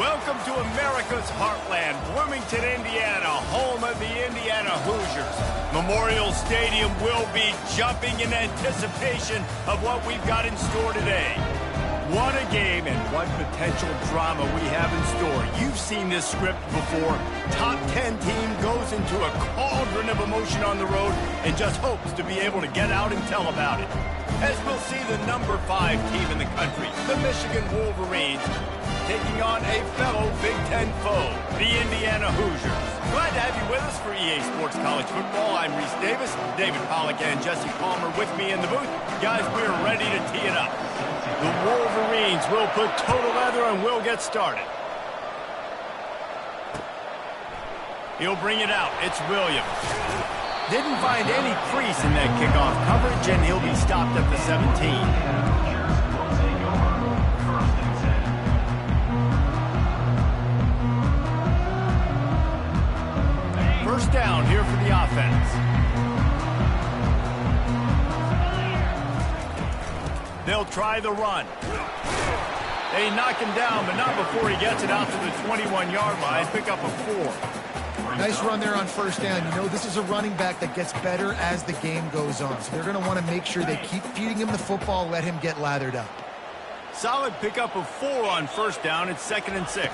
Welcome to America's heartland, Bloomington, Indiana, home of the Indiana Hoosiers. Memorial Stadium will be jumping in anticipation of what we've got in store today. What a game and what potential drama we have in store. You've seen this script before. Top 10 team goes into a cauldron of emotion on the road and just hopes to be able to get out and tell about it. As we'll see the number 5 team in the country, the Michigan Wolverines, taking on a fellow Big Ten foe, the Indiana Hoosiers. Glad to have you with us for EA Sports College Football. I'm Reese Davis, David Pollack and Jesse Palmer with me in the booth. Guys, we're ready to tee it up. The Wolverines will put total leather and we'll get started. He'll bring it out. It's Williams. Didn't find any crease in that kickoff coverage, and he'll be stopped at the 17. First down here for the offense. They'll try the run. They knock him down, but not before he gets it out to the 21-yard line. Pick up a 4. Nice run there on first down. You know, this is a running back that gets better as the game goes on. So they're going to want to make sure they keep feeding him the football, let him get lathered up. Solid pickup of 4 on first down. It's 2nd and 6.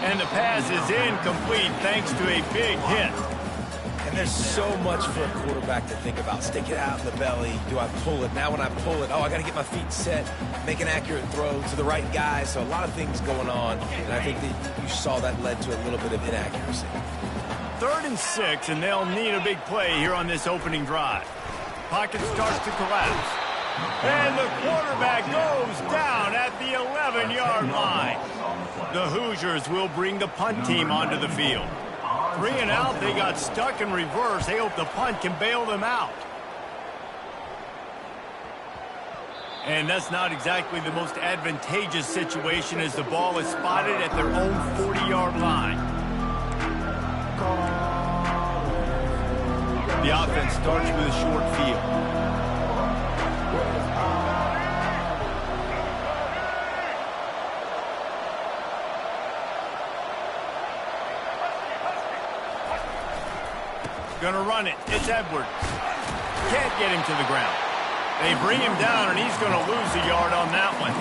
And the pass is incomplete thanks to a big hit. And there's so much for a quarterback to think about. Stick it out in the belly. Do I pull it? Now when I pull it, I got to get my feet set, make an accurate throw to the right guy. So a lot of things going on. And I think that you saw that led to a little bit of inaccuracy. 3rd and 6, and they'll need a big play here on this opening drive. Pocket starts to collapse. And the quarterback goes down at the 11-yard line. The Hoosiers will bring the punt team onto the field. 3 and out, they got stuck in reverse. They hope the punt can bail them out. And that's not exactly the most advantageous situation as the ball is spotted at their own 40-yard line. The offense starts with a short field. Gonna run it. It's Edwards. Can't get him to the ground. They bring him down, and he's gonna lose a yard on that one.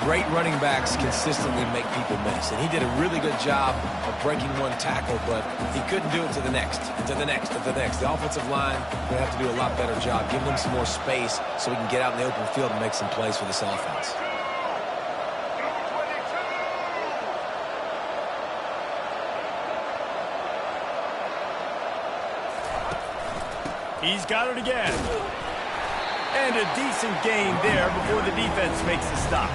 Great running backs consistently make people miss, and he did a really good job of breaking one tackle, but he couldn't do it to the next, and to the next, and to the next. The offensive line will have to do a lot better job, give them some more space so we can get out in the open field and make some plays for this offense. He's got it again. And a decent gain there before the defense makes the stop.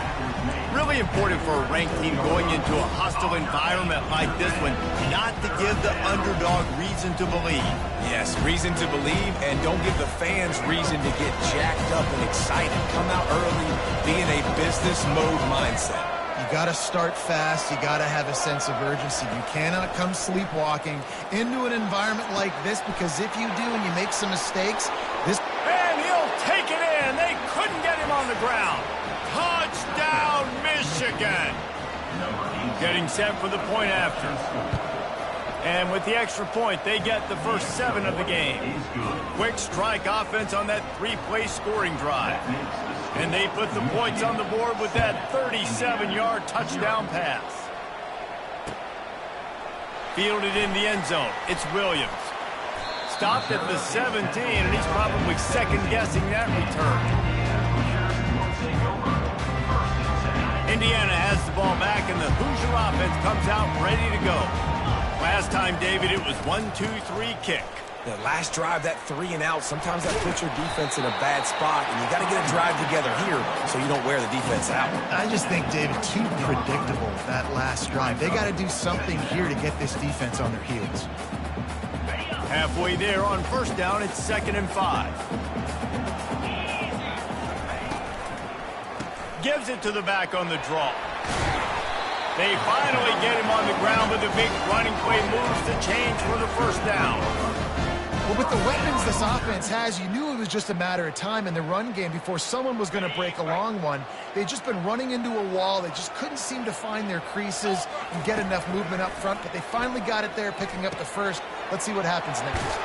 Really important for a ranked team going into a hostile environment like this one, not to give the underdog reason to believe. Yes, reason to believe, and don't give the fans reason to get jacked up and excited. Come out early, be in a business mode mindset. You got to start fast. You got to have a sense of urgency. You cannot come sleepwalking into an environment like this, because if you do and you make some mistakes, this... And he'll take it in. They couldn't get him on the ground. Touchdown, Michigan. Getting set for the point after. And with the extra point, they get the first 7 of the game. Quick strike offense on that 3-play scoring drive. And they put the points on the board with that 37-yard touchdown pass. Fielded in the end zone. It's Williams. Stopped at the 17, and he's probably second-guessing that return. Indiana has the ball back, and the Hoosier offense comes out ready to go. Last time, David, it was 1-2-3 kick. The last drive, that 3 and out, sometimes that puts your defense in a bad spot, and you got to get a drive together here so you don't wear the defense out. I just think, David, too predictable, that last drive. They got to do something here to get this defense on their heels. Halfway there on first down, it's 2nd and 5. Gives it to the back on the draw. They finally get him on the ground, but the big running play moves the chains for the first down. Well, with the weapons this offense has, you knew it was just a matter of time in the run game before someone was going to break a long one. They'd just been running into a wall. They just couldn't seem to find their creases and get enough movement up front, but they finally got it there, picking up the first. Let's see what happens next.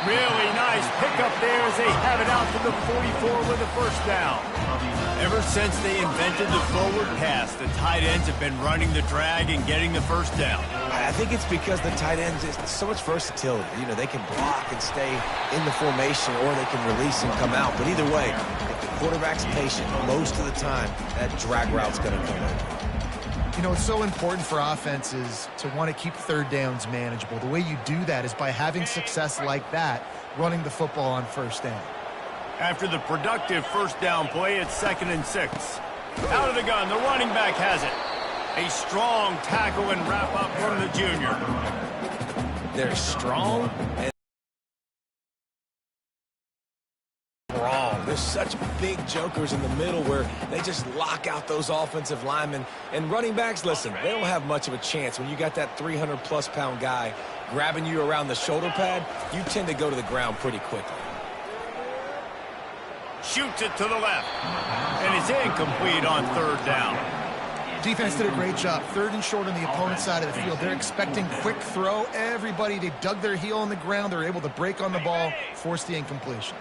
Really nice pickup there as they have it out to the 44 with a first down. Ever since they invented the forward pass, the tight ends have been running the drag and getting the first down. I think it's because the tight ends is so much versatility. You know, they can block and stay in the formation, or they can release and come out. But either way, if the quarterback's patient, most of the time, that drag route's going to come in. You know, it's so important for offenses to want to keep third downs manageable. The way you do that is by having success like that, running the football on first down. After the productive first down play, it's 2nd and 6. Out of the gun, the running back has it. A strong tackle and wrap up from the junior. They're strong and wrong. There's such big jokers in the middle where they just lock out those offensive linemen. And running backs, listen, they don't have much of a chance. When you got that 300-plus pound guy grabbing you around the shoulder pad, you tend to go to the ground pretty quickly. Shoots it to the left. And it's incomplete on 3rd down. Defense did a great job. 3rd and short on the opponent's side of the field. They're expecting quick throw. Everybody, they dug their heel on the ground. They're able to break on the ball, force the incompletion.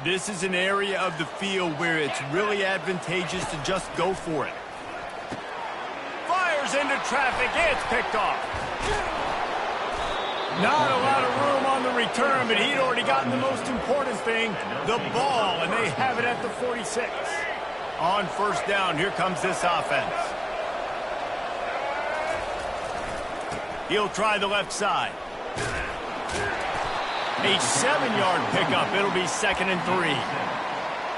This is an area of the field where it's really advantageous to just go for it. Fires into traffic. It's picked off. Not a lot of room on the return, but he'd already gotten the most important thing, the ball, and they have it at the 46. On first down, here comes this offense. He'll try the left side. A 7-yard pickup. It'll be 2nd and 3.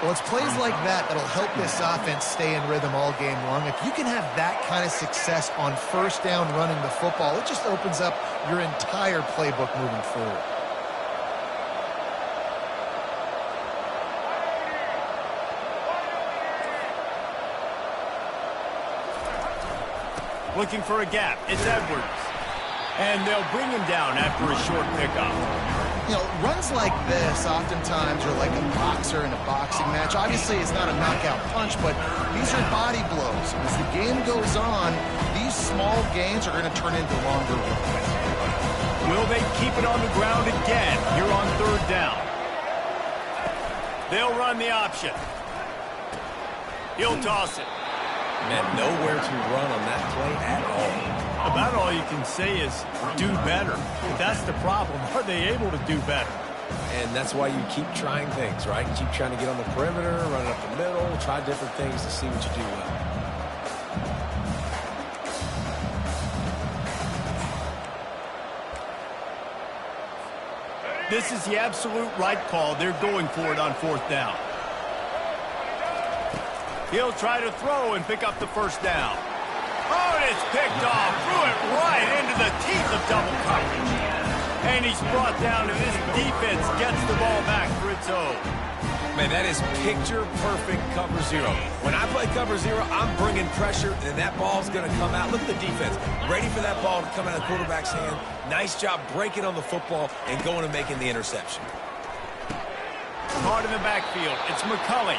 Well, it's plays like that that'll help this offense stay in rhythm all game long. If you can have that kind of success on first down running the football, it just opens up your entire playbook moving forward. Looking for a gap. It's Edwards. And they'll bring him down after a short pickup. You know, runs like this oftentimes are like a boxer in a boxing match. Obviously, it's not a knockout punch, but these are body blows. As the game goes on, these small gains are going to turn into longer runs. Will they keep it on the ground again here on 3rd down? They'll run the option. He'll toss it. Man, nowhere to run on that play at all. About all you can say is do better. That's the problem. Are they able to do better? And that's why you keep trying things, right? Keep trying to get on the perimeter, run up the middle, try different things to see what you do well. This is the absolute right call. They're going for it on 4th down. He'll try to throw and pick up the first down. Oh, and it's picked off. Threw it right into the teeth of double coverage. And he's brought down, and this defense gets the ball back for its own. Man, that is picture-perfect cover zero. When I play cover zero, I'm bringing pressure, and that ball's going to come out. Look at the defense. Ready for that ball to come out of the quarterback's hand. Nice job breaking on the football and going and making the interception. Hard in the backfield. It's McCulley.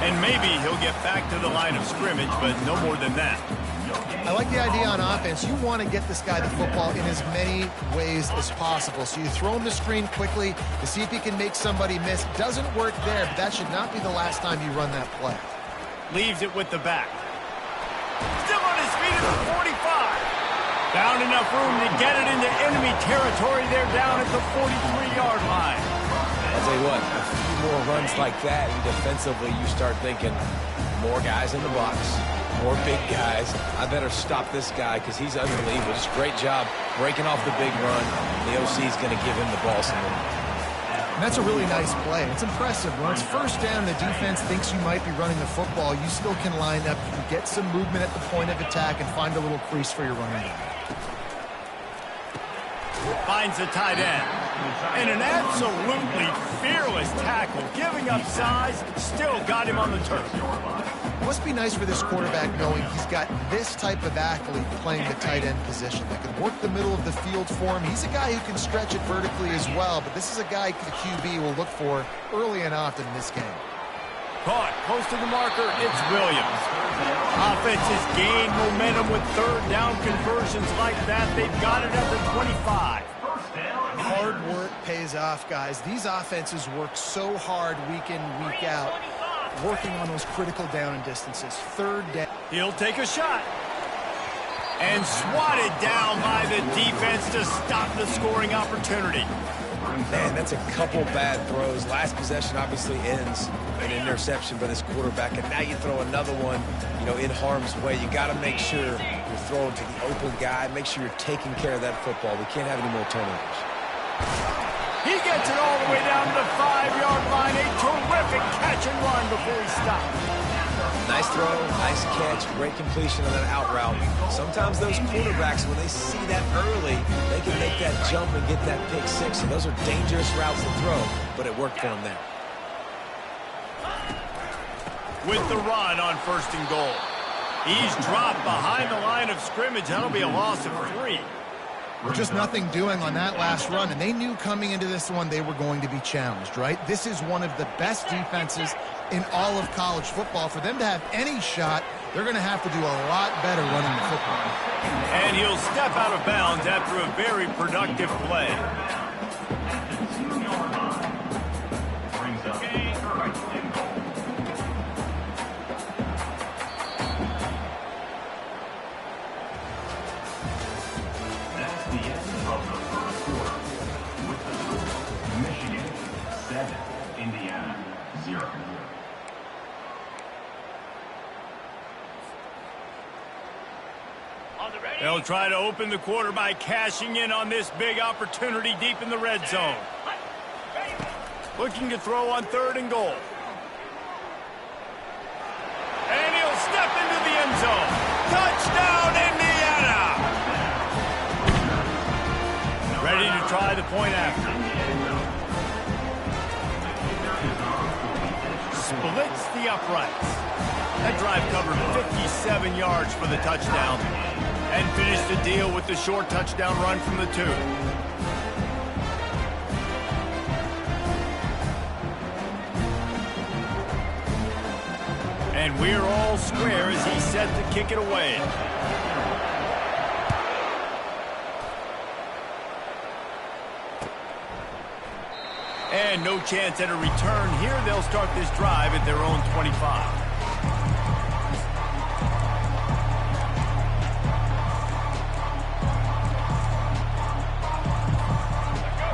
And maybe he'll get back to the line of scrimmage, but no more than that. I like the idea on offense. You want to get this guy the football in as many ways as possible. So you throw him the screen quickly to see if he can make somebody miss. Doesn't work there, but that should not be the last time you run that play. Leaves it with the back. Still on his feet at the 45. Found enough room to get it into enemy territory. They're down at the 43-yard line. I'll tell you what, a few more runs like that, and defensively you start thinking more guys in the box, more big guys. I better stop this guy because he's unbelievable. Just great job breaking off the big run. The OC is going to give him the ball some more. And that's a really nice play. It's impressive. When it's first down, the defense thinks you might be running the football. You still can line up. You can get some movement at the point of attack and find a little crease for your running back. Finds the tight end. And an absolutely fearless tackle. Giving up size, still got him on the turf. Must be nice for this quarterback knowing he's got this type of athlete playing the tight end position that can work the middle of the field for him. He's a guy who can stretch it vertically as well, but this is a guy the QB will look for early and often in this game. Caught close to the marker, it's Williams. Offense has gained momentum with third down conversions like that. They've got it at the 25. Hard work pays off, guys. These offenses work so hard week in, week out, working on those critical down and distances. Third down. He'll take a shot. And swatted down by the defense to stop the scoring opportunity. Man, that's a couple bad throws. Last possession obviously ends an interception by this quarterback, and now you throw another one, in harm's way. You got to make sure you're throwing to the open guy. Make sure you're taking care of that football. We can't have any more turnovers. He gets it all the way down to the 5-yard line. A terrific catch and run before he stopped. Nice throw, nice catch, great completion on that out route. Sometimes those quarterbacks, when they see that early, they can make that jump and get that pick six. And those are dangerous routes to throw, but it worked for him there. With the run on 1st and goal. He's dropped behind the line of scrimmage. That'll be a loss of 3. Just nothing doing on that last run, and they knew coming into this one they were going to be challenged, right? This is one of the best defenses in all of college football. For them to have any shot, they're going to have to do a lot better running the football. And he'll step out of bounds after a very productive play. They'll try to open the quarter by cashing in on this big opportunity deep in the red zone. Looking to throw on 3rd and goal. And he'll step into the end zone. Touchdown, Indiana! Ready to try the point after. Splits the uprights. That drive covered 57 yards for the touchdown. And finished the deal with the short touchdown run from the 2. And we're all square as he's set to kick it away. And no chance at a return here. They'll start this drive at their own 25.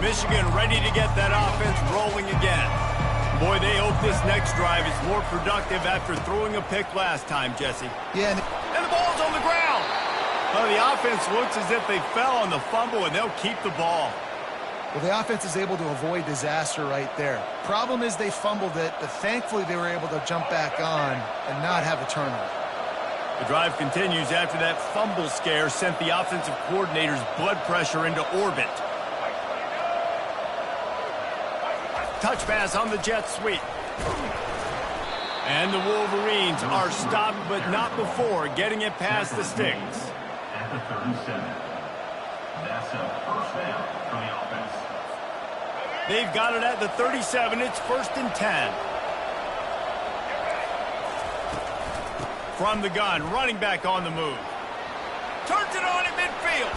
Michigan ready to get that offense rolling again. Boy, they hope this next drive is more productive after throwing a pick last time, Jesse. Yeah. And the ball's on the ground. Well, the offense looks as if they fell on the fumble, and they'll keep the ball. Well, the offense is able to avoid disaster right there. Problem is they fumbled it, but thankfully they were able to jump back on and not have a turnover. The drive continues after that fumble scare sent the offensive coordinator's blood pressure into orbit. Touch pass on the jet sweep. And the Wolverines are stopped, but not before getting it past the sticks. At the 37. That's a first down for the offense. They've got it at the 37. It's 1st and 10. From the gun, running back on the move. Turns it on at midfield.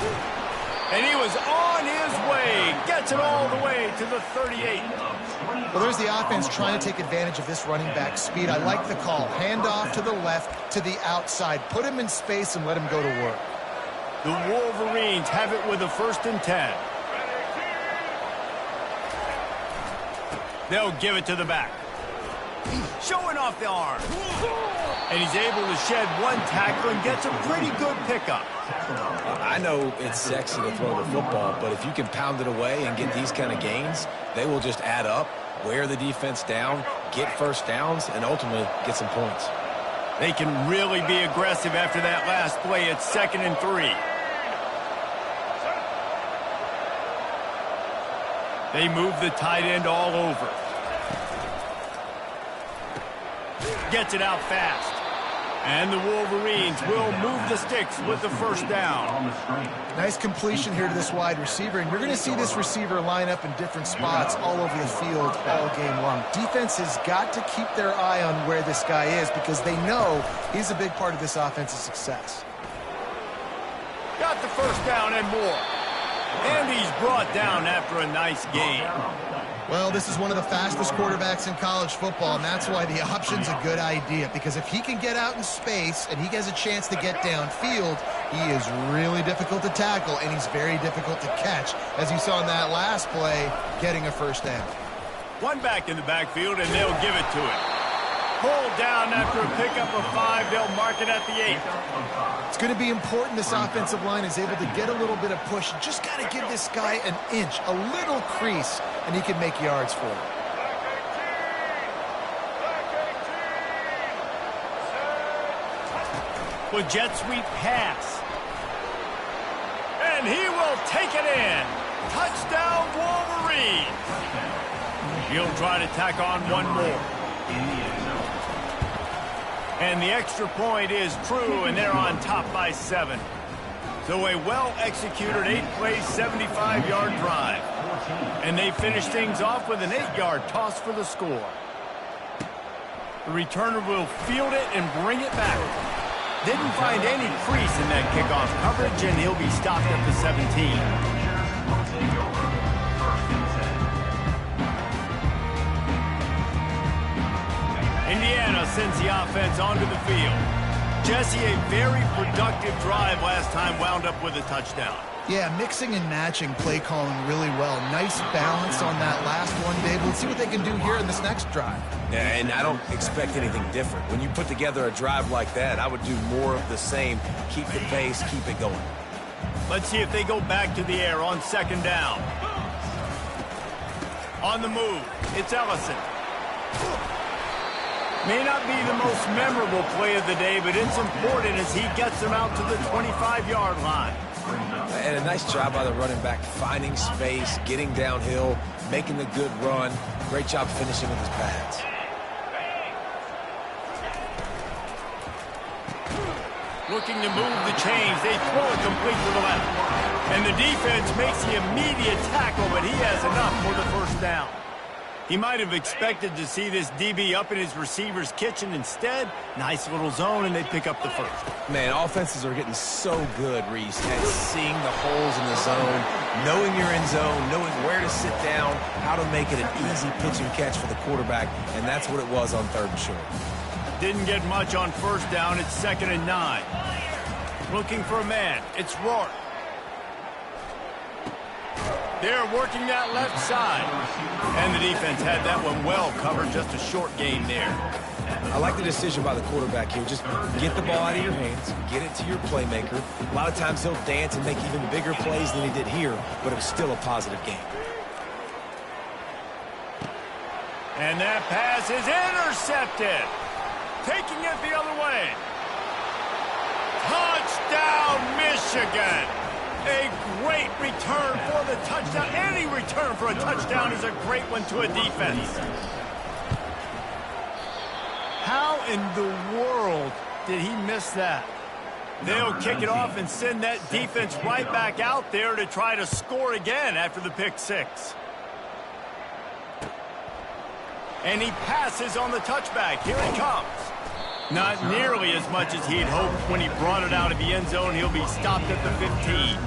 And he was on his way. Gets it all the way to the 38. Well, there's the offense trying to take advantage of this running back speed. I like the call. Hand off to the left, to the outside. Put him in space and let him go to work. The Wolverines have it with a 1st and 10. They'll give it to the back. Showing off the arm. And he's able to shed one tackle and gets a pretty good pickup. I know it's sexy to throw the football, but if you can pound it away and get these kind of gains, they will just add up, wear the defense down, get first downs, and ultimately get some points. They can really be aggressive after that last play. It's 2nd and 3. They move the tight end all over. Gets it out fast. And the Wolverines will move the sticks with the first down. Nice completion here to this wide receiver, and you're going to see this receiver line up in different spots all over the field all game long. Defense has got to keep their eye on where this guy is because they know he's a big part of this offense's success. Got the first down and more. And he's brought down after a nice gain. Well, this is one of the fastest quarterbacks in college football, and that's why the option's a good idea. Because if he can get out in space and he has a chance to get downfield, he is really difficult to tackle, and he's very difficult to catch. As you saw in that last play, getting a first down. One back in the backfield, and they'll give it to him. Pulled down after a pickup of 5. They'll mark it at the 8. It's going to be important this offensive line is able to get a little bit of push. Just got to give this guy an inch, a little crease, and he can make yards for it. With jet sweep pass. And he will take it in. Touchdown, Wolverines. He'll try to tack on one more. And the extra point is true, and they're on top by 7. So a well-executed 8-play, 75-yard drive. And they finish things off with an 8-yard toss for the score. The returner will field it and bring it back. Didn't find any crease in that kickoff coverage, and he'll be stopped at the 17. Indiana sends the offense onto the field. Jesse, a very productive drive last time, wound up with a touchdown. Yeah, mixing and matching play calling really well. Nice balance on that last one, Dave. Let's see what they can do here in this next drive. Yeah, and I don't expect anything different. When you put together a drive like that, I would do more of the same. Keep the pace, keep it going. Let's see if they go back to the air on second down. On the move, it's Ellison. May not be the most memorable play of the day, but it's important as he gets them out to the 25-yard line. And a nice job by the running back, finding space, getting downhill, making the good run. Great job finishing with his pads. Looking to move the chains. They throw it complete to the left. And the defense makes the immediate tackle, but he has enough for the first down. He might have expected to see this DB up in his receiver's kitchen. Instead, nice little zone, and they pick up the first. Man, offenses are getting so good, Reese, at seeing the holes in the zone, knowing you're in zone, knowing where to sit down, how to make it an easy pitch and catch for the quarterback, and that's what it was on 3rd and short. Didn't get much on first down. It's 2nd and 9. Looking for a man. It's Rourke. They're working that left side. And the defense had that one well covered. Just a short gain there. I like the decision by the quarterback here. Just get the ball out of your hands, get it to your playmaker. A lot of times he'll dance and make even bigger plays than he did here, but it was still a positive game. And that pass is intercepted. Taking it the other way. Touchdown, Michigan. A great return for the touchdown. Any return for a touchdown is a great one to a defense. How in the world did he miss that? They'll kick it off and send that defense right back out there to try to score again after the pick 6. And he passes on the touchback. Here he comes. Not nearly as much as he'd hoped when he brought it out of the end zone. He'll be stopped at the 15.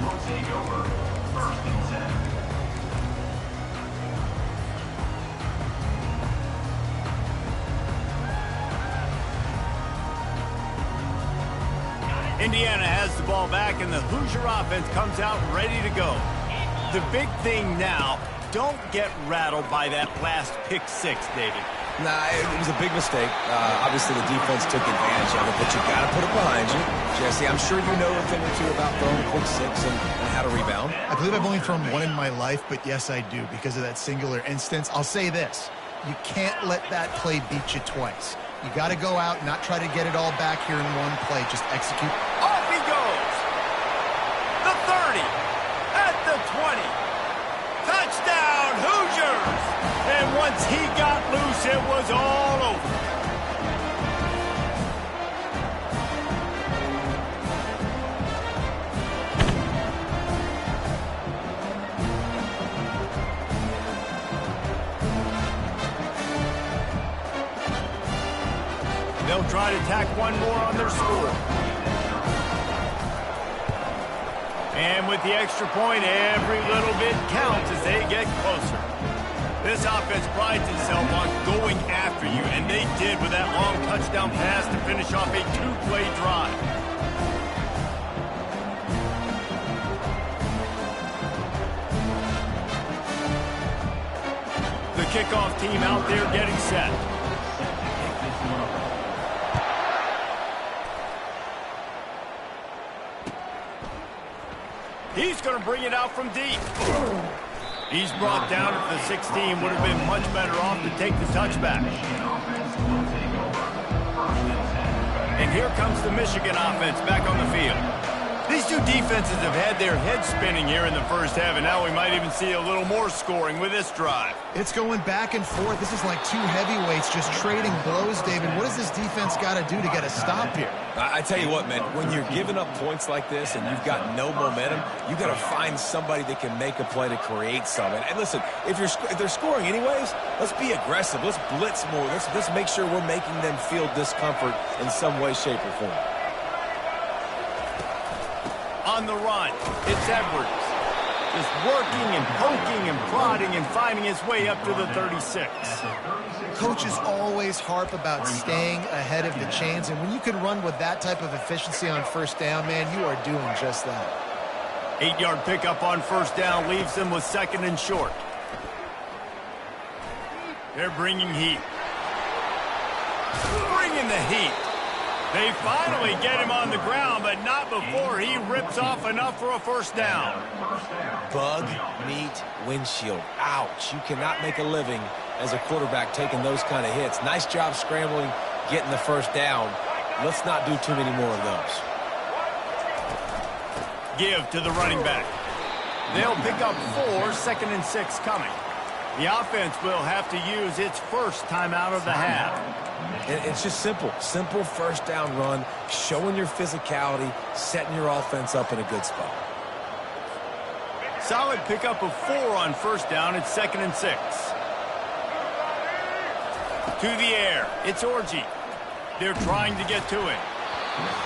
Indiana has the ball back, and the Hoosier offense comes out ready to go. The big thing now, don't get rattled by that last pick 6, David. Nah, it was a big mistake. Obviously, the defense took advantage of it, but you got to put it behind you. Jesse, I'm sure you know a thing or two about throwing a quick 6 and how to rebound. I believe I've only thrown one in my life, but yes, I do because of that singular instance. I'll say this. You can't let that play beat you twice. You got to go out and not try to get it all back here in one play. Just execute. Off he goes. The 30. At the 20. Touchdown, Hoosiers. And once he got loose, it was all over. try to tack one more on their score. And with the extra point, every little bit counts as they get closer. This offense prides itself on going after you, and they did with that long touchdown pass to finish off a two-play drive. The kickoff team out there getting set. He's going to bring it out from deep. He's brought down at the 16. Would have been much better off to take the touchback. And here comes the Michigan offense back on the field. These two defenses have had their heads spinning here in the first half, and now we might even see a little more scoring with this drive. It's going back and forth. This is like two heavyweights just trading blows, David. What does this defense got to do to get a stop here? I tell you what, man, when you're giving up points like this and you've got no momentum, you got to find somebody that can make a play to create something. And listen, if they're scoring anyways, let's be aggressive. Let's blitz more. Let's make sure we're making them feel discomfort in some way, shape, or form. On the run, it's Edwards. Just working and poking and prodding and finding his way up to the 36. Coaches always harp about staying ahead of the chains, and when you can run with that type of efficiency on first down, man, you are doing just that. 8-yard pickup on first down leaves them with second and short. They're bringing heat. Bringing the heat. They finally get him on the ground, but not before he rips off enough for a first down. Bug meat windshield. Ouch. You cannot make a living as a quarterback taking those kind of hits. Nice job scrambling, getting the first down. Let's not do too many more of those. Give to the running back. They'll pick up 4, second and 6 coming. The offense will have to use its first timeout of the half. It's just simple first down run, showing your physicality, setting your offense up in a good spot. Solid pickup of 4 on first down. It's second and 6. To the air. It's Orji. They're trying to get to it.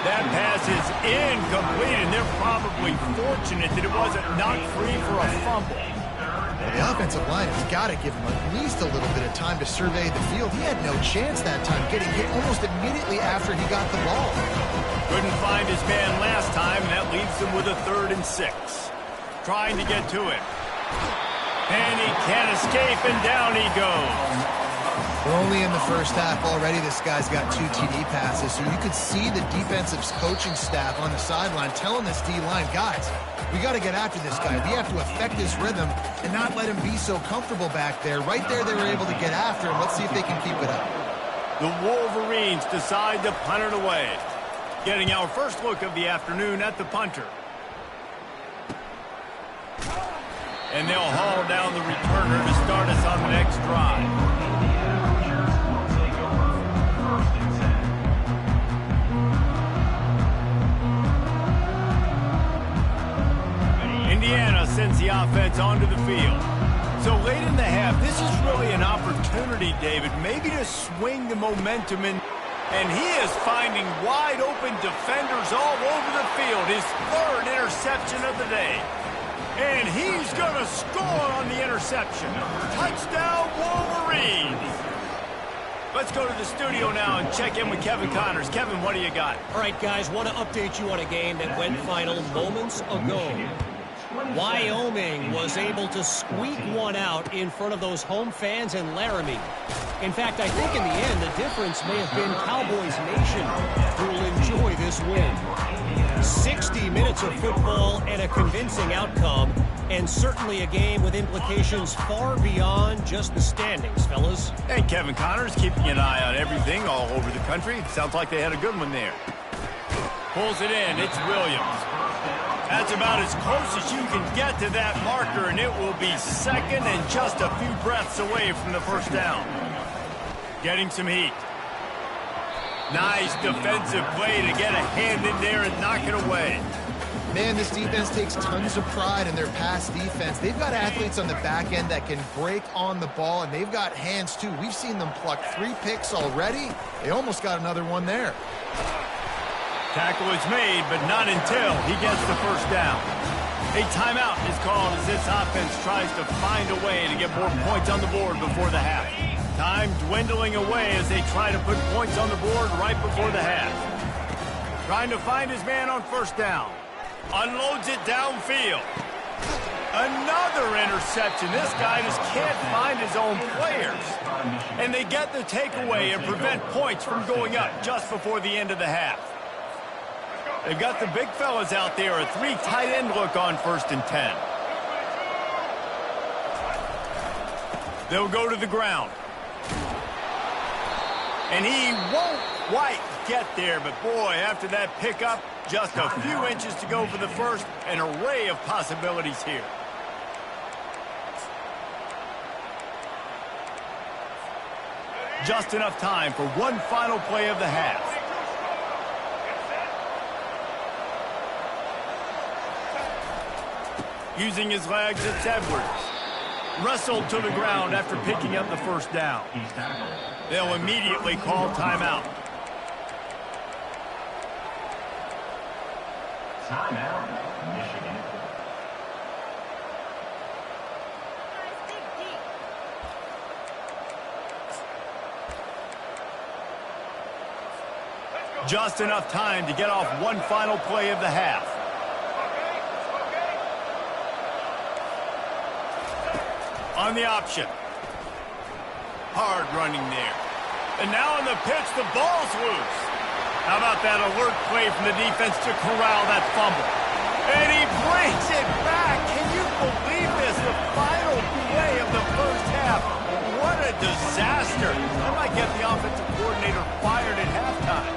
That pass is incomplete, and they're probably fortunate that it wasn't knocked free for a fumble. The offensive line has got to give him at least a little bit of time to survey the field. He had no chance that time, getting hit almost immediately after he got the ball. Couldn't find his man last time, and that leaves him with a 3rd and 6. Trying to get to it. And he can't escape, and down he goes. We're only in the first half already. This guy's got 2 TD passes, so you could see the defensive coaching staff on the sideline telling this D-line, guys, we got to get after this guy. We have to affect his rhythm and not let him be so comfortable back there. Right there, they were able to get after him. Let's see if they can keep it up. The Wolverines decide to punt it away. Getting our first look of the afternoon at the punter. And they'll haul down the returner to start us on the next drive. Indiana sends the offense onto the field. So late in the half, this is really an opportunity, David, maybe to swing the momentum in. And he is finding wide open defenders all over the field. His 3rd interception of the day. And he's going to score on the interception. Touchdown, Wolverines. Let's go to the studio now and check in with Kevin Connors. Kevin, what do you got? All right, guys, want to update you on a game that went final moments ago. Wyoming was able to squeak one out in front of those home fans in Laramie. In fact, I think in the end, the difference may have been Cowboys Nation who will enjoy this win. 60 minutes of football and a convincing outcome, and certainly a game with implications far beyond just the standings, fellas. Hey, Kevin Connors keeping an eye on everything all over the country. Sounds like they had a good one there. Pulls it in. It's Williams. That's about as close as you can get to that marker, and it will be second and just a few breaths away from the first down. Getting some heat. Nice defensive play to get a hand in there and knock it away. Man, this defense takes tons of pride in their pass defense. They've got athletes on the back end that can break on the ball, and they've got hands, too. We've seen them pluck 3 picks already. They almost got another one there. Tackle is made, but not until he gets the first down. A timeout is called as this offense tries to find a way to get more points on the board before the half. Time dwindling away as they try to put points on the board right before the half. Trying to find his man on first down. Unloads it downfield. Another interception. This guy just can't find his own players. And they get the takeaway and prevent points from going up just before the end of the half. They've got the big fellas out there, a 3 tight end look on 1st and 10. They'll go to the ground. And he won't quite get there, but boy, after that pickup, just a few inches to go for the first, an array of possibilities here. Just enough time for one final play of the half. Using his legs, it's Edwards. Wrestled to the ground after picking up the first down. They'll immediately call timeout. Timeout, Michigan. Just enough time to get off one final play of the half. On the option. Hard running there. And now on the pitch, the ball's loose. How about that alert play from the defense to corral that fumble? And he brings it back. Can you believe this? The final play of the first half. What a disaster. That might get the offensive coordinator fired at halftime.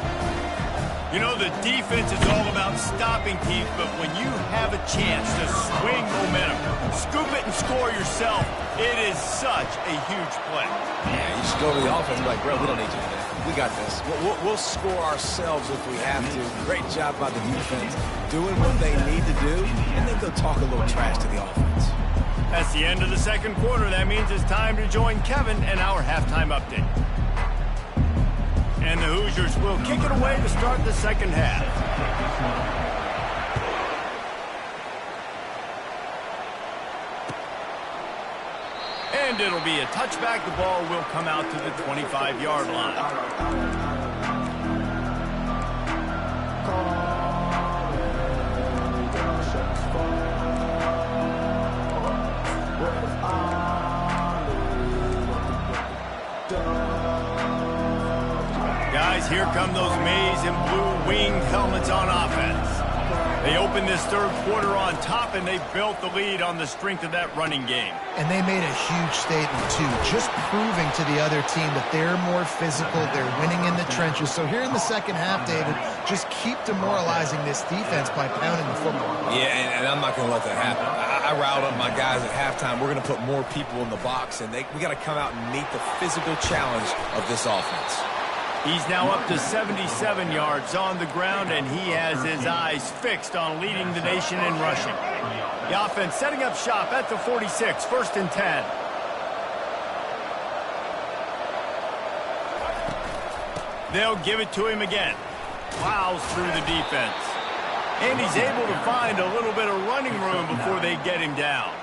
You know, the defense is all about stopping teams, but when you have a chance to swing momentum, scoop it and score yourself, it is such a huge play. Yeah, you just go to the offense and be like, bro, we don't need you today. We got this. We'll score ourselves if we have to. Great job by the defense doing what they need to do, and then go talk a little trash to the offense. That's the end of the second quarter. That means it's time to join Kevin and our halftime update. And the Hoosiers will kick it away to start the second half. And it'll be a touchback. The ball will come out to the 25-yard line. Guys, here come those maize and blue winged helmets on offense. They opened this third quarter on top, and they built the lead on the strength of that running game. And they made a huge statement, too, just proving to the other team that they're more physical, they're winning in the trenches. So here in the second half, David, just keep demoralizing this defense by pounding the football. Yeah, and I'm not going to let that happen. I riled up my guys at halftime. We're going to put more people in the box, and we got to come out and meet the physical challenge of this offense. He's now up to 77 yards on the ground, and he has his eyes fixed on leading the nation in rushing. The offense setting up shop at the 46, 1st and 10. They'll give it to him again. Plows through the defense. And he's able to find a little bit of running room before they get him down.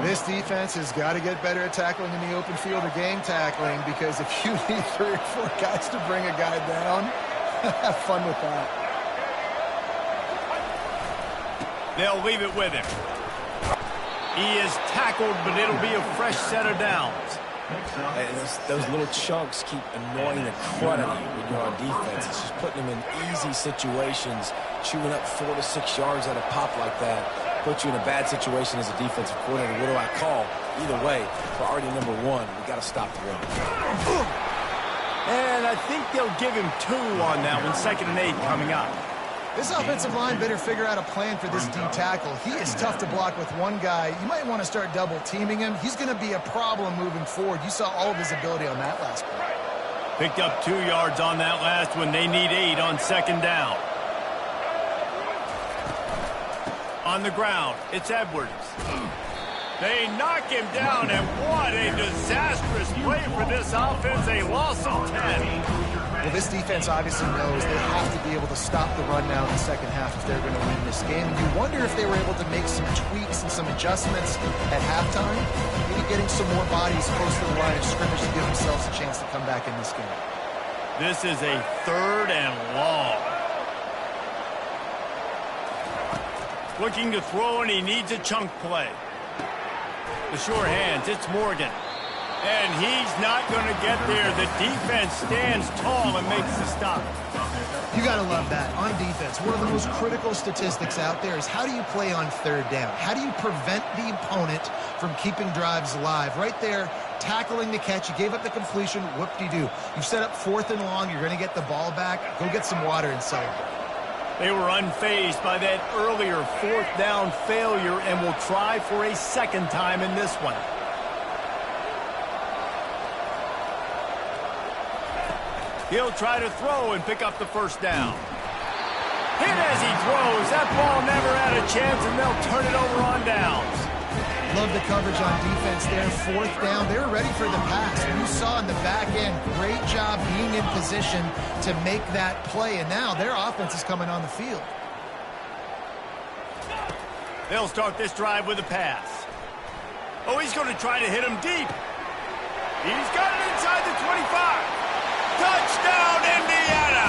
This defense has got to get better at tackling in the open field or game tackling, because if you need 3 or 4 guys to bring a guy down, have fun with that. They'll leave it with him. He is tackled, but it'll be a fresh set of downs. And those little chunks keep annoying the crud out of you when you're on defense. It's just putting them in easy situations, chewing up 4 to 6 yards at a pop like that. Put you in a bad situation as a defensive coordinator. What do I call? Either way, priority number 1, we got to stop the run. And I think they'll give him 2 on that one, 2nd and 8 coming up. This offensive line better figure out a plan for this D tackle. He is tough to block with one guy. You might want to start double teaming him. He's going to be a problem moving forward. You saw all of his ability on that last play. Picked up 2 yards on that last one. They need 8 on 2nd down. On the ground, it's Edwards. They knock him down, and what a disastrous play for this offense. A loss of 10. Well, this defense obviously knows they have to be able to stop the run now in the second half if they're going to win this game. And you wonder if they were able to make some tweaks and some adjustments at halftime, maybe getting some more bodies close to the line of scrimmage to give themselves a chance to come back in this game. This is a 3rd and long. Looking to throw, and he needs a chunk play. The sure hands, it's Morgan. And he's not going to get there. The defense stands tall and makes the stop. You got to love that. On defense, one of the most critical statistics out there is how do you play on 3rd down? How do you prevent the opponent from keeping drives alive? Right there, tackling the catch. You gave up the completion. Whoop-de-doo. You set up 4th and long. You're going to get the ball back. Go get some water and celebrate. They were unfazed by that earlier 4th down failure and will try for a 2nd time in this one. He'll try to throw and pick up the 1st down. Hit as he throws. That ball never had a chance, and they'll turn it over on downs. Love the coverage on defense there. 4th down. They were ready for the pass. You saw in the back end, great job being in position to make that play. And now their offense is coming on the field. They'll start this drive with a pass. Oh, he's going to try to hit him deep. He's got it inside the 25. Touchdown, Indiana!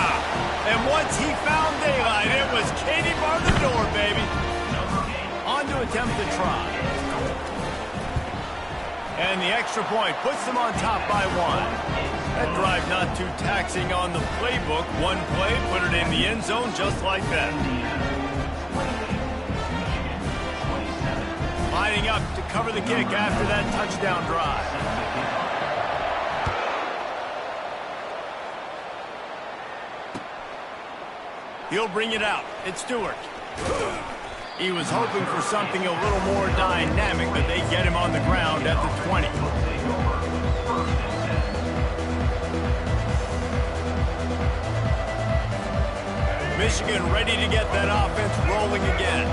And once he found daylight, it was Katie bar the door, baby. On to attempt the try. And the extra point puts them on top by 1. That drive not too taxing on the playbook. One play, put it in the end zone just like that. Lining up to cover the kick after that touchdown drive. He'll bring it out. It's Stewart. He was hoping for something a little more dynamic, but they get him on the ground at the 20. Michigan ready to get that offense rolling again.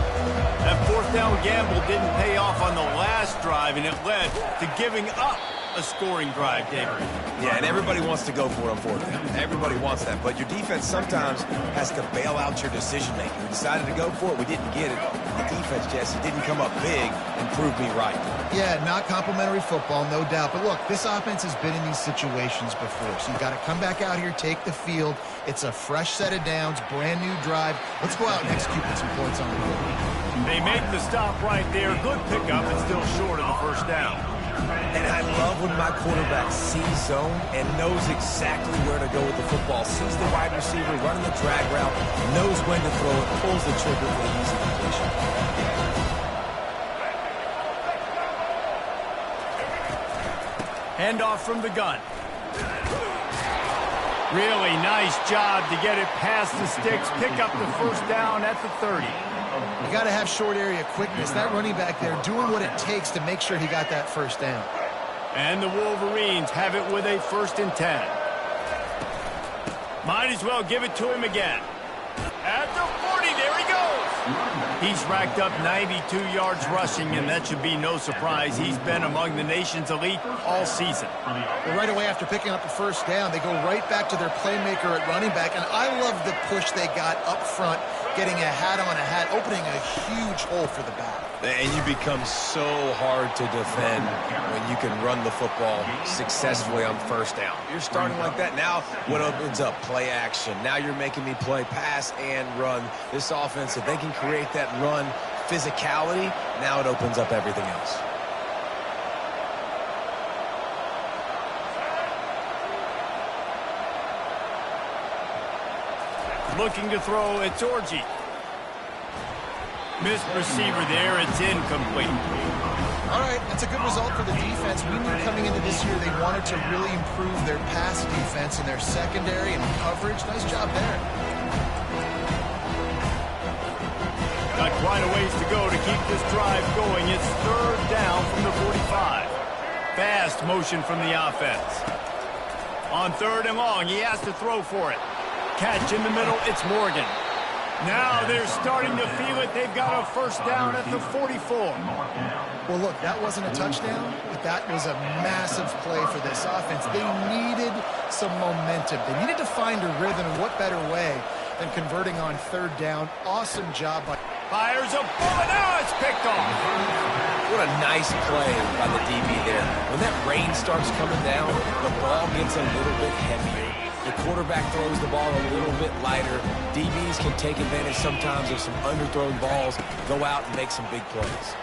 That 4th down gamble didn't pay off on the last drive, and it led to giving up a scoring drive, David. Yeah, and everybody wants to go for it on 4th down. Everybody wants that, but your defense sometimes has to bail out your decision-making. We decided to go for it. We didn't get it. The defense, Jesse, didn't come up big and prove me right. Yeah, not complimentary football, no doubt. But look, this offense has been in these situations before, so you've got to come back out here, take the field. It's a fresh set of downs, brand new drive. Let's go out and execute with some points on the board. They make the stop right there. Good pickup, but still short of the 1st down. And I love when my quarterback sees zone and knows exactly where to go with the football. Sees the wide receiver running the drag route, knows when to throw it, pulls the trigger for the easy completion. Handoff from the gun. Really nice job to get it past the sticks, pick up the 1st down at the 30. You got to have short area quickness. That running back there doing what it takes to make sure he got that 1st down. And the Wolverines have it with a 1st and 10. Might as well give it to him again. At the 40, there he goes. He's racked up 92 yards rushing, and that should be no surprise. He's been among the nation's elite all season. Well, right away after picking up the 1st down, they go right back to their playmaker at running back, and I love the push they got up front, getting a hat on a hat, opening a huge hole for the back. And you become so hard to defend when you can run the football successfully on 1st down. You're starting like that. Now what opens up? Play action. Now you're making me play pass and run. This offense, if they can create that run physicality, now it opens up everything else. Looking to throw, it's Orji. Missed receiver there, it's incomplete. All right, that's a good result for the defense. We knew coming into this year they wanted to really improve their pass defense and their secondary and coverage. Nice job there. Got quite a ways to go to keep this drive going. It's 3rd down from the 45. Fast motion from the offense. On 3rd and long, he has to throw for it. Catch in the middle, it's Morgan. Now they're starting to feel it. They've got a first down at the 44. Well, look, that wasn't a touchdown, but that was a massive play for this offense. They needed some momentum. They needed to find a rhythm, and what better way than converting on third down. Awesome job by... Fires a bullet. Now it's picked off. What a nice play by the DB there. When that rain starts coming down, the ball gets a little bit heavier. The quarterback throws the ball a little bit lighter. DBs can take advantage sometimes of some underthrown balls, go out and make some big plays.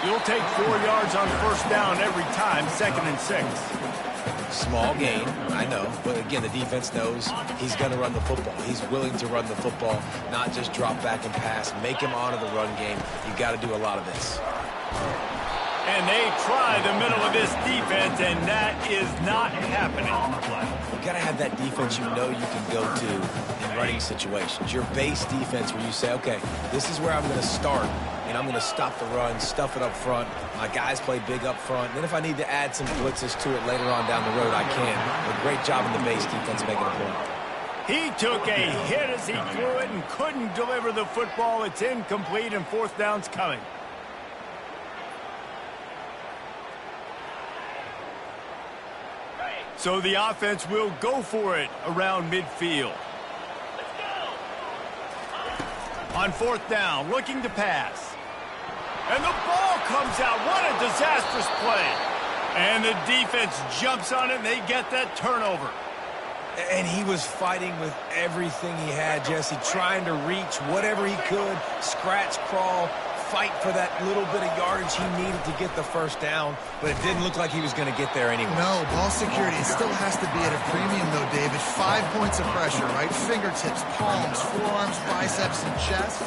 You'll take 4 yards on first down every time, 2nd and 6. Small gain, I know, but again, the defense knows he's going to run the football. He's willing to run the football, not just drop back and pass, make him honor the run game. You got to do a lot of this. And they try the middle of this defense, and that is not happening. You got to have that defense you know you can go to in running situations. Your base defense where you say, okay, this is where I'm going to start, and I'm going to stop the run, stuff it up front. My guys play big up front. And then if I need to add some blitzes to it later on down the road, I can. But great job in the base defense making a point. He took a hit as he threw it and couldn't deliver the football. It's incomplete, and 4th down's coming. So the offense will go for it around midfield. On 4th down, looking to pass. And the ball comes out. What a disastrous play. And the defense jumps on it, and they get that turnover. And he was fighting with everything he had, Jesse, trying to reach whatever he could, scratch, crawl, fight for that little bit of yardage he needed to get the first down, but it didn't look like he was going to get there anyway. No, ball security, it still has to be at a premium, though, David. 5 points of pressure, right? Fingertips, palms, forearms, biceps, and chest.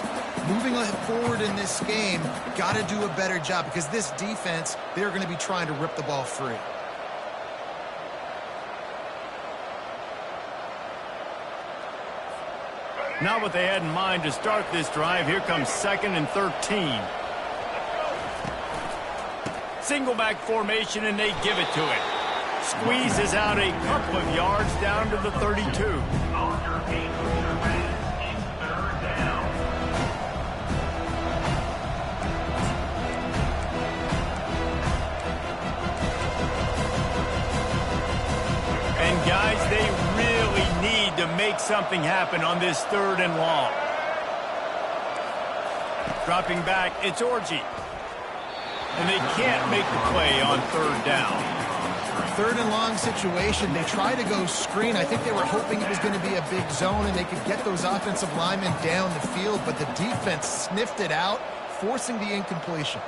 Moving forward in this game, got to do a better job because this defense, they're going to be trying to rip the ball free. Not what they had in mind to start this drive. Here comes 2nd and 13. Single back formation, and they give it to it. Squeezes out a couple of yards down to the 32. And guys, they really need to make something happen on this 3rd and long. Dropping back, it's Orji. And they can't make the play on 3rd down. 3rd and long situation. They try to go screen. I think they were hoping it was going to be a big zone and they could get those offensive linemen down the field, but the defense sniffed it out, forcing the incompletion.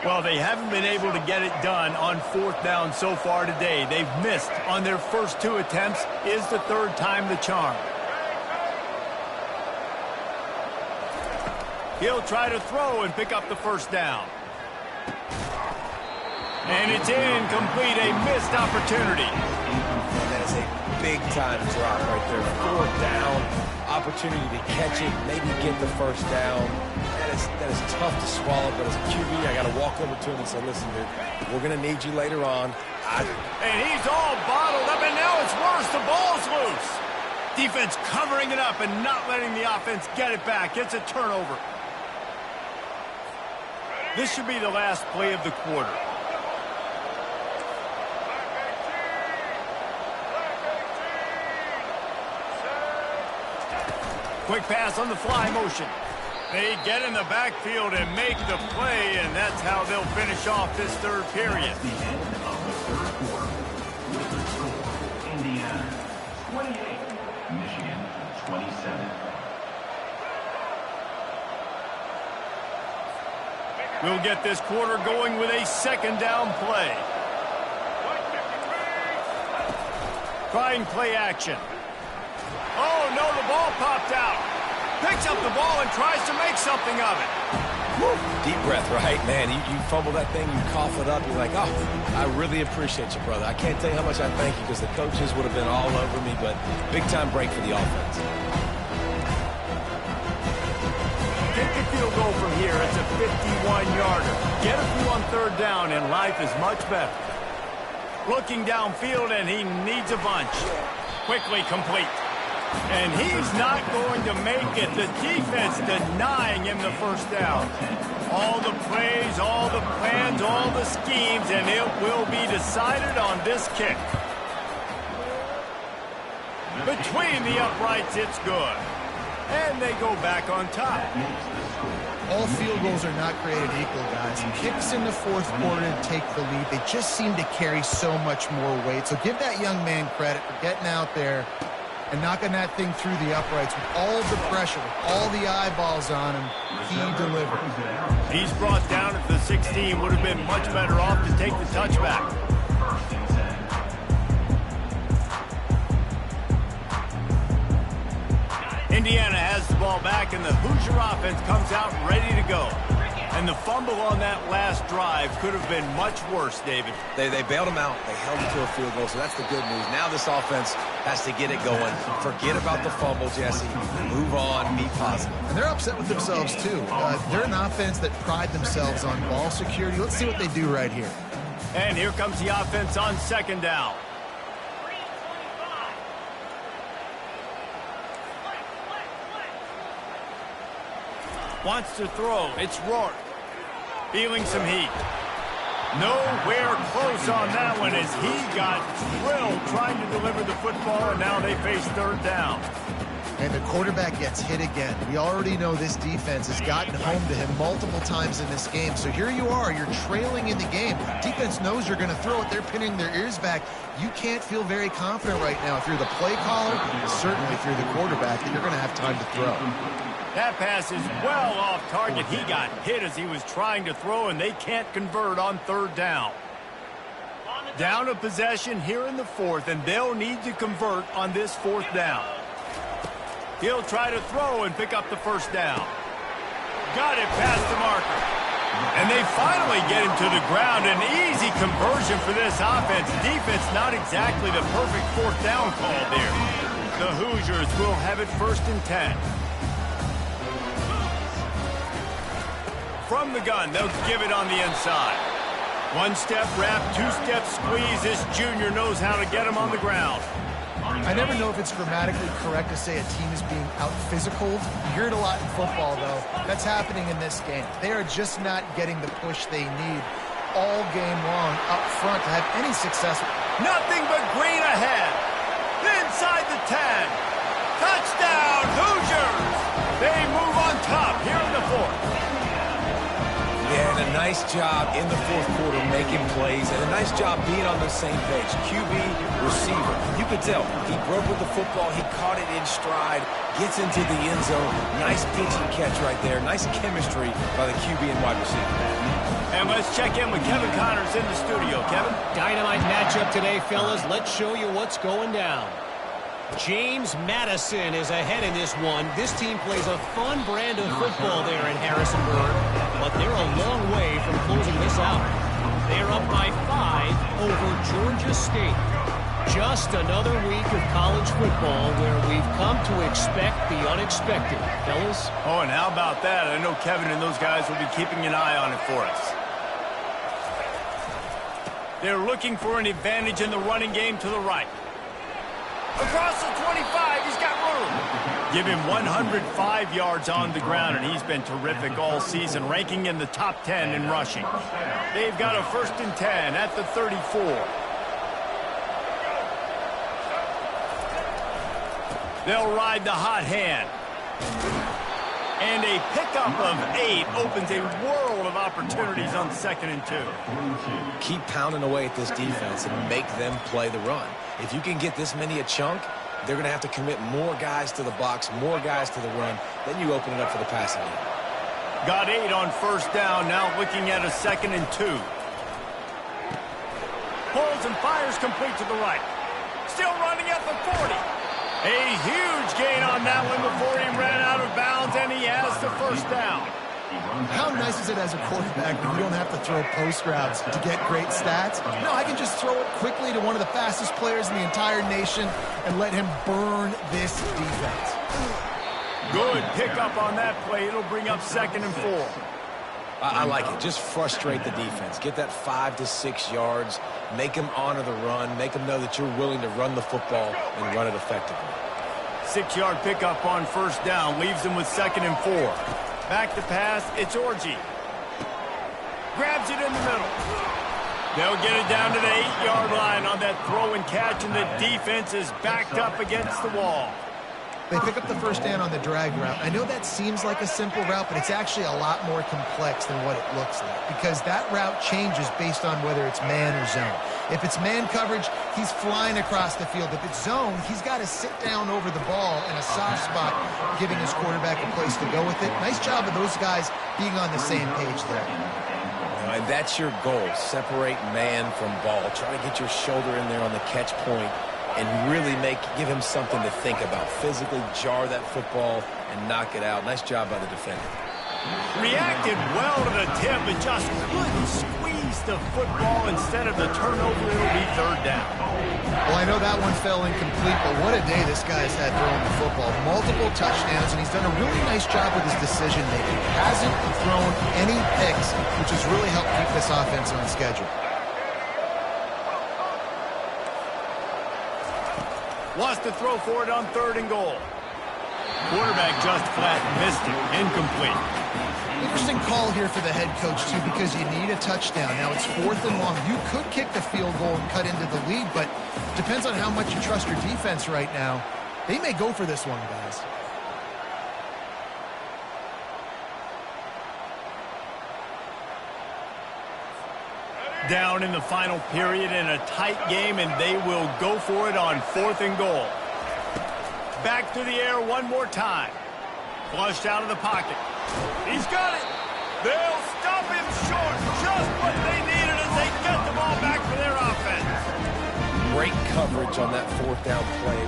Well, they haven't been able to get it done on 4th down so far today. They've missed on their first 2 attempts. Is the 3rd time the charm? He'll try to throw and pick up the first down. And it's incomplete, a missed opportunity. That is a big-time drop right there. 4th down, opportunity to catch it, maybe get the first down. That is tough to swallow, but as a QB, I got to walk over to him and say, listen, dude, we're going to need you later on. And he's all bottled up, and now it's worse. The ball's loose. Defense covering it up and not letting the offense get it back. It's a turnover. This should be the last play of the quarter. Quick pass on the fly motion. They get in the backfield and make the play, and that's how they'll finish off this 3rd period. The end of the 3rd quarter. With the score, Indiana 28, Michigan 27. We'll get this quarter going with a 2nd down play. Trying play action. Oh, no, the ball popped out. Picks up the ball and tries to make something of it. Woo. Deep breath, right? Man, you fumble that thing, you cough it up, you're like, oh, I really appreciate you, brother. I can't tell you how much I thank you because the coaches would have been all over me, but big-time break for the offense. field goal from here. It's a 51-yarder. Get a few on third down, and life is much better. Looking downfield, and he needs a bunch. Quickly complete. And he's not going to make it. The defense denying him the first down. All the plays, all the plans, all the schemes, and it will be decided on this kick. Between the uprights, it's good. And they go back on top. All field goals are not created equal, guys. Kicks in the fourth quarter to take the lead. They just seem to carry so much more weight. So give that young man credit for getting out there and knocking that thing through the uprights with all the pressure, with all the eyeballs on him. He delivered. He's brought down at the 16. Would have been much better off to take the touchback. Indiana has the ball back, and the Hoosier offense comes out ready to go. And the fumble on that last drive could have been much worse, David. They bailed him out. They held him to a field goal, so that's the good news. Now this offense has to get it going. Forget about the fumble, Jesse. Move on. Be positive. And they're upset with themselves, too. They're an offense that pride themselves on ball security. Let's see what they do right here. And here comes the offense on second down. Wants to throw. It's Rourke. Feeling some heat. Nowhere close on that one as he got drilled trying to deliver the football, and now they face third down. And the quarterback gets hit again. We already know this defense has gotten home to him multiple times in this game. So here you are. You're trailing in the game. Defense knows you're going to throw it. They're pinning their ears back. You can't feel very confident right now if you're the play caller, certainly if you're the quarterback, that you're going to have time to throw. That pass is well off target. He got hit as he was trying to throw, and they can't convert on third down. Down a possession here in the fourth, and they'll need to convert on this fourth down. He'll try to throw and pick up the first down. Got it past the marker. And they finally get him to the ground. An easy conversion for this offense. Defense not exactly the perfect fourth down call there. The Hoosiers will have it 1st and 10. From the gun, they'll give it on the inside. One-step wrap, two-step squeeze. This junior knows how to get him on the ground. I never know if it's grammatically correct to say a team is being out-physicaled. You hear it a lot in football, though. That's happening in this game. They are just not getting the push they need all game long up front to have any success. Nothing but green ahead. Inside the 10. Touchdown, Hoosiers! They move on top here in the fourth. Yeah, and a nice job in the fourth quarter making plays, and a nice job being on the same page. QB, receiver. You could tell he broke with the football. He caught it in stride, gets into the end zone. Nice pitch and catch right there. Nice chemistry by the QB and wide receiver. And let's check in with Kevin Connors in the studio. Kevin? Dynamite matchup today, fellas. Let's show you what's going down. James Madison is ahead in this one. This team plays a fun brand of football there in Harrisonburg, but they're a long way from closing this out. They're up by 5 over Georgia State. Just another week of college football where we've come to expect the unexpected. Fellas? Oh, and how about that? I know Kevin and those guys will be keeping an eye on it for us. They're looking for an advantage in the running game to the right. Across the 25, he's got room. Give him 105 yards on the ground, and he's been terrific all season, ranking in the top 10 in rushing. They've got a 1st and 10 at the 34. They'll ride the hot hand. And a pickup of 8 opens a world of opportunities on 2nd and 2. Keep pounding away at this defense and make them play the run. If you can get this many a chunk, they're going to have to commit more guys to the box, more guys to the run. Then you open it up for the passing game. Got 8 on 1st down, now looking at a 2nd and 2. Pulls and fires complete to the right. Still running at the 40. A huge gain on that one before he ran out of bounds, and he has the 1st down. How nice is it as a quarterback when you don't have to throw post routes to get great stats? No, I can just throw it quickly to one of the fastest players in the entire nation and let him burn this defense. Good pickup on that play. It'll bring up 2nd and 4. I like it. Just frustrate the defense. Get that 5 to 6 yards. Make them honor the run. Make them know that you're willing to run the football and run it effectively. 6-yard pickup on 1st down. Leaves them with 2nd and 4. Back to pass. It's Orji. Grabs it in the middle. They'll get it down to the 8-yard line on that throw and catch, and the defense is backed up against the wall. They pick up the 1st down on the drag route. I know that seems like a simple route, but it's actually a lot more complex than what it looks like because that route changes based on whether it's man or zone. If it's man coverage, he's flying across the field. If it's zone, he's got to sit down over the ball in a soft spot, giving his quarterback a place to go with it. Nice job of those guys being on the same page there. And that's your goal. Separate man from ball. Try to get your shoulder in there on the catch point and really give him something to think about. Physically jar that football and knock it out. Nice job by the defender. Reacted well to the tip, but just couldn't squeeze the football. Instead of the turnover, it'll be 3rd down. Well, I know that one fell incomplete, but what a day this guy's had throwing the football. Multiple touchdowns, and he's done a really nice job with his decision-making. Hasn't thrown any picks, which has really helped keep this offense on schedule. Wants to throw for it on 3rd and goal. Quarterback just flat missed it. Incomplete. Interesting call here for the head coach, too, because you need a touchdown. Now it's 4th and long. You could kick the field goal and cut into the lead, but depends on how much you trust your defense right now. They may go for this one, guys. Down in the final period in a tight game, and they will go for it on 4th and goal. Back to the air one more time. Flushed out of the pocket. He's got it. They'll stop him short. Just what they needed as they get the ball back for their offense. Great coverage on that 4th down play.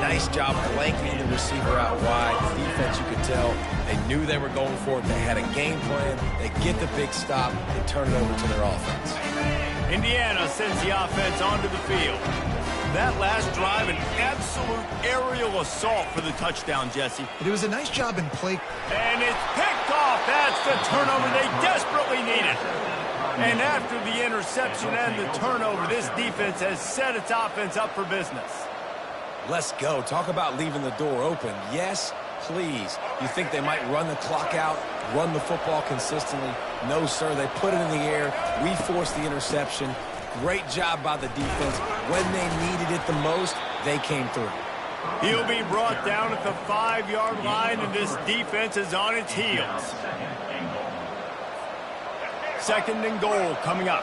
Nice job blanketing the receiver out wide. The defense, you could tell, they knew they were going for it. They had a game plan. They get the big stop. They turn it over to their offense. Indiana sends the offense onto the field. That last drive, an absolute aerial assault for the touchdown, Jesse. It was a nice job in play. And it's picked off. That's the turnover they desperately needed. And after the interception and the turnover, this defense has set its offense up for business. Let's go. Talk about leaving the door open. Yes, please. You think they might run the clock out, run the football consistently? No, sir. They put it in the air. We forced the interception. Great job by the defense. When they needed it the most, they came through. He'll be brought down at the 5-yard line, and this defense is on its heels. 2nd and goal coming up.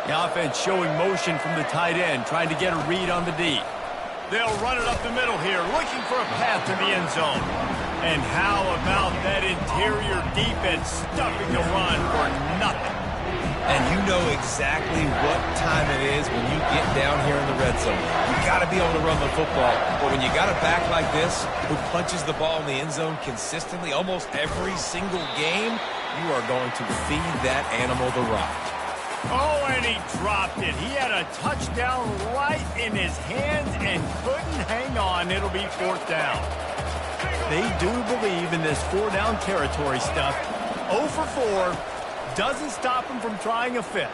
The offense showing motion from the tight end, trying to get a read on the D. They'll run it up the middle here, looking for a path to the end zone. And how about that interior defense stuffing the run for nothing? And you know exactly what time it is when you get down here in the red zone. You got to be able to run the football. But when you got a back like this who punches the ball in the end zone consistently almost every single game, you are going to feed that animal the rock. Oh, and he dropped it. He had a touchdown right in his hands and couldn't hang on. It'll be 4th down. They do believe in this 4-down territory stuff. 0 for 4 doesn't stop him from trying a 5th.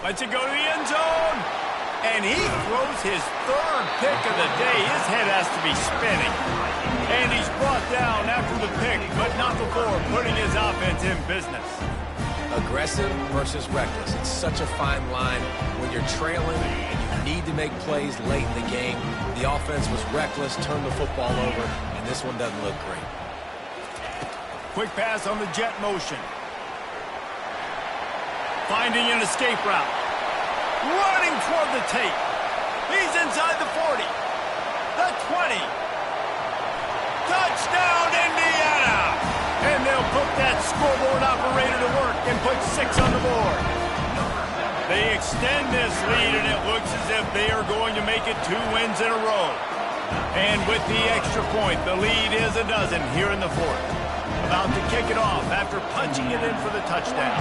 Lets it go to the end zone. And he throws his 3rd pick of the day. His head has to be spinning. And he's brought down after the pick, but not before putting his offense in business. Aggressive versus reckless. It's such a fine line when you're trailing and you need to make plays late in the game. The offense was reckless, turned the football over, and this one doesn't look great. Quick pass on the jet motion. Finding an escape route. Running toward the tape. He's inside the 40. The 20. Touchdown, Indiana! And they'll put that scoreboard operator to work and put 6 on the board. They extend this lead, and it looks as if they are going to make it 2 wins in a row. And with the extra point, the lead is a dozen here in the 4th. About to kick it off after punching it in for the touchdown.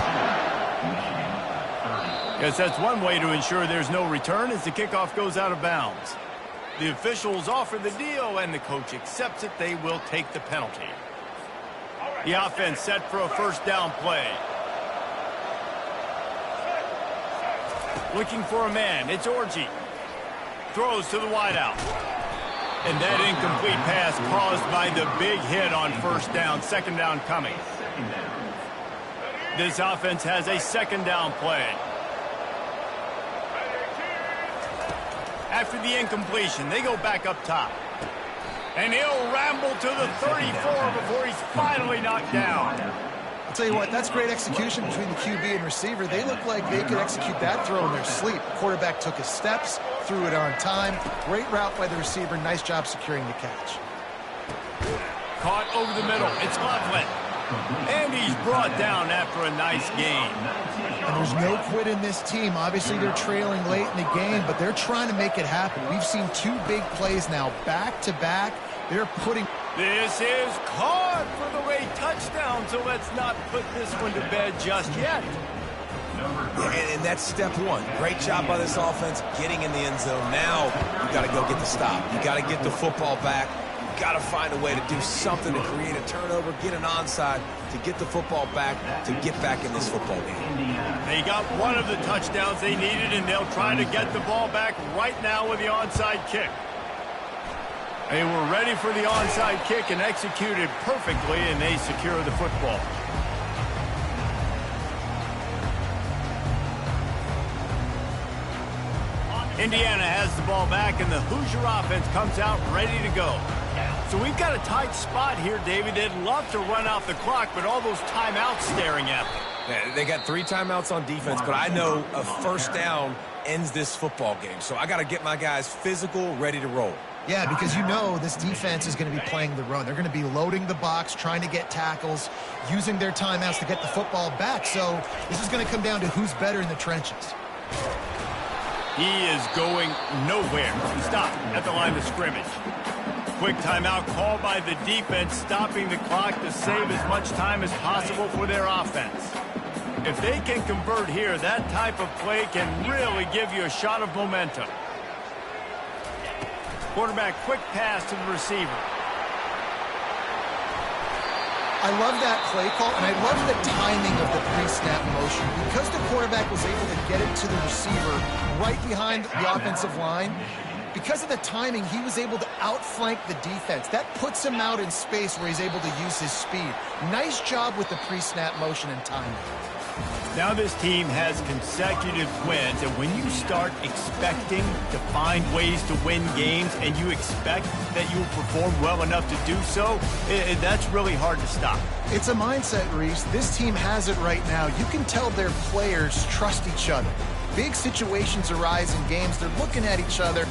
Yes, that's one way to ensure there's no return as the kickoff goes out of bounds. The officials offer the deal, and the coach accepts it. They will take the penalty. The offense set for a first down play. Looking for a man. It's Orji. Throws to the wideout. And that incomplete pass caused by the big hit on first down. Second down coming. This offense has a second down play. After the incompletion, they go back up top. And he'll ramble to the 34 before he's finally knocked down. I'll tell you what, that's great execution between the QB and receiver. They look like they could execute that throw in their sleep. The quarterback took his steps, threw it on time. Great route by the receiver. Nice job securing the catch. Caught over the middle. It's Loveland. And he's brought down after a nice gain. And there's no quit in this team. Obviously, they're trailing late in the game, but they're trying to make it happen. We've seen two big plays now, back-to-back. They're putting... This is caught for the late touchdown, so let's not put this one to bed just yet. And that's step one. Great job by this offense getting in the end zone. Now you got to go get the stop. You got to get the football back. You got to find a way to do something to create a turnover, get an onside, to get the football back, to get back in this football game. They got one of the touchdowns they needed, and they'll try to get the ball back right now with the onside kick. They were ready for the onside kick and executed perfectly, and they secure the football. Indiana has the ball back, and the Hoosier offense comes out ready to go. So we've got a tight spot here, David. They'd love to run out the clock, but all those timeouts staring at them. Yeah, they got 3 timeouts on defense, but I know a first down ends this football game. So I got to get my guys physical, ready to roll. Yeah, because you know this defense is going to be playing the run. They're going to be loading the box, trying to get tackles, using their timeouts to get the football back. So this is going to come down to who's better in the trenches. He is going nowhere. Stop at the line of scrimmage. Quick timeout called by the defense, stopping the clock to save as much time as possible for their offense. If they can convert here, that type of play can really give you a shot of momentum. Quarterback, quick pass to the receiver. I love that play call, and I love the timing of the pre-snap motion. Because the quarterback was able to get it to the receiver right behind the offensive line, because of the timing, he was able to outflank the defense. That puts him out in space where he's able to use his speed. Nice job with the pre-snap motion and timing. Now this team has consecutive wins, and when you start expecting to find ways to win games and you expect that you will perform well enough to do so, that's really hard to stop. It's a mindset, Reese. This team has it right now. You can tell their players trust each other. Big situations arise in games. They're looking at each other.